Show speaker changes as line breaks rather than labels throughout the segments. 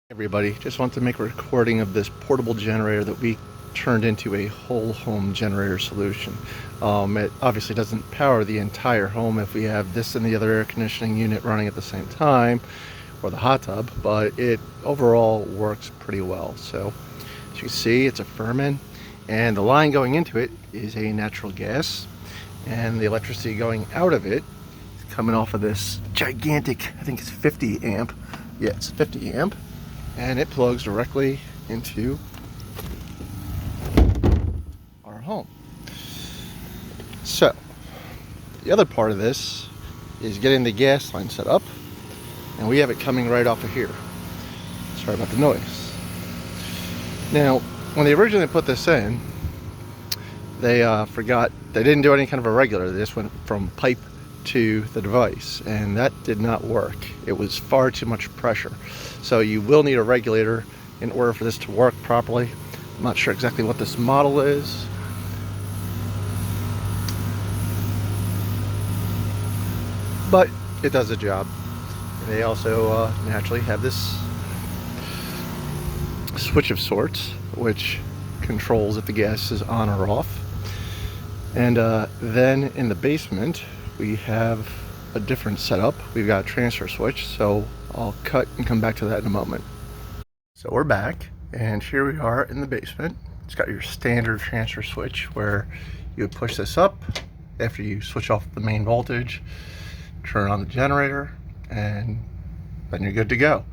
Everybody, just want to make a recording of this portable generator that we turned into a whole home generator solution. It obviously doesn't power the entire home if we have this and the other air conditioning unit running at the same time, or the hot tub, but it overall works pretty well. So as you can see, it's a Furman, and the line going into it is a natural gas, and the electricity going out of it is coming off of this gigantic, I think it's 50 amp. Yeah, it's 50 amp. And it plugs directly into our home. So the other part of this is getting the gas line set up, and we have it coming right off of here. Sorry about the noise. Now, when they originally put this in, they forgot, they didn't do any kind of a regulator. They just went from pipe to the device, and that did not work. It was far too much pressure. So you will need a regulator in order for this to work properly. I'm not sure exactly what this model is. But it does the job. And they also naturally have this switch of sorts, which controls if the gas is on or off. And then in the basement, we have a different setup. We've got a transfer switch, so I'll cut and come back to that in a moment. So we're back, and here we are in the basement. It's got your standard transfer switch where you would push this up after you switch off the main voltage, turn on the generator, and then you're good to go.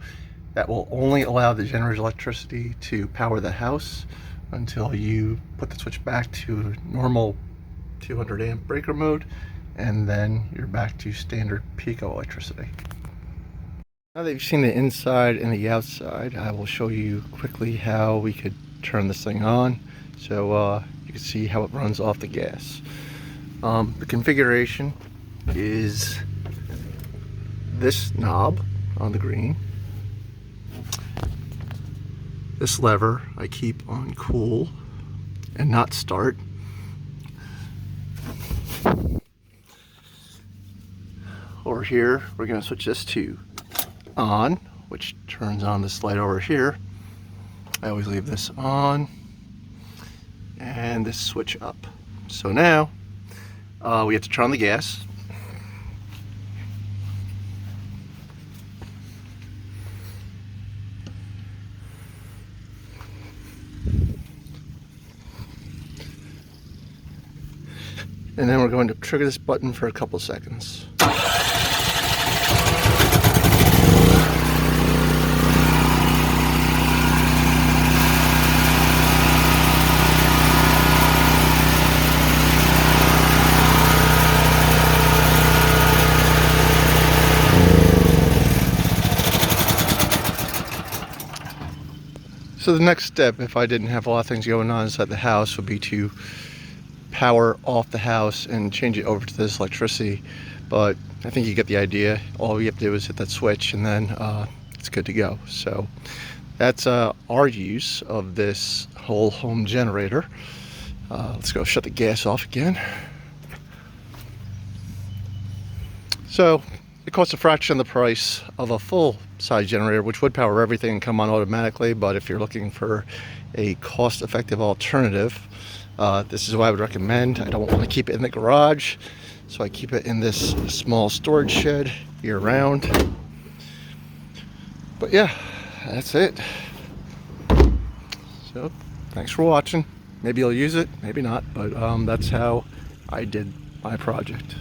That will only allow the generator's electricity to power the house until you put the switch back to normal 200 amp breaker mode, and then you're back to standard Pico electricity. Now that you've seen the inside and the outside, I will show you quickly how we could turn this thing on, so you can see how it runs off the gas. The configuration is this knob on the green. This lever I keep on cool and not start. Over here, we're going to switch this to on, which turns on this light over here. I always leave this on, and this switch up. So now we have to turn on the gas. And then we're going to trigger this button for a couple seconds. So the next step, if I didn't have a lot of things going on inside the house, would be to power off the house and change it over to this electricity. But I think you get the idea. All we have to do is hit that switch, and then it's good to go. So that's our use of this whole home generator. Let's go shut the gas off again. So it costs a fraction of the price of a full size generator, which would power everything and come on automatically. But if you're looking for a cost-effective alternative, this is what I would recommend. I don't want to keep it in the garage, so I keep it in this small storage shed year-round. But yeah, that's it. So thanks for watching. Maybe you'll use it, maybe not, but that's how I did my project.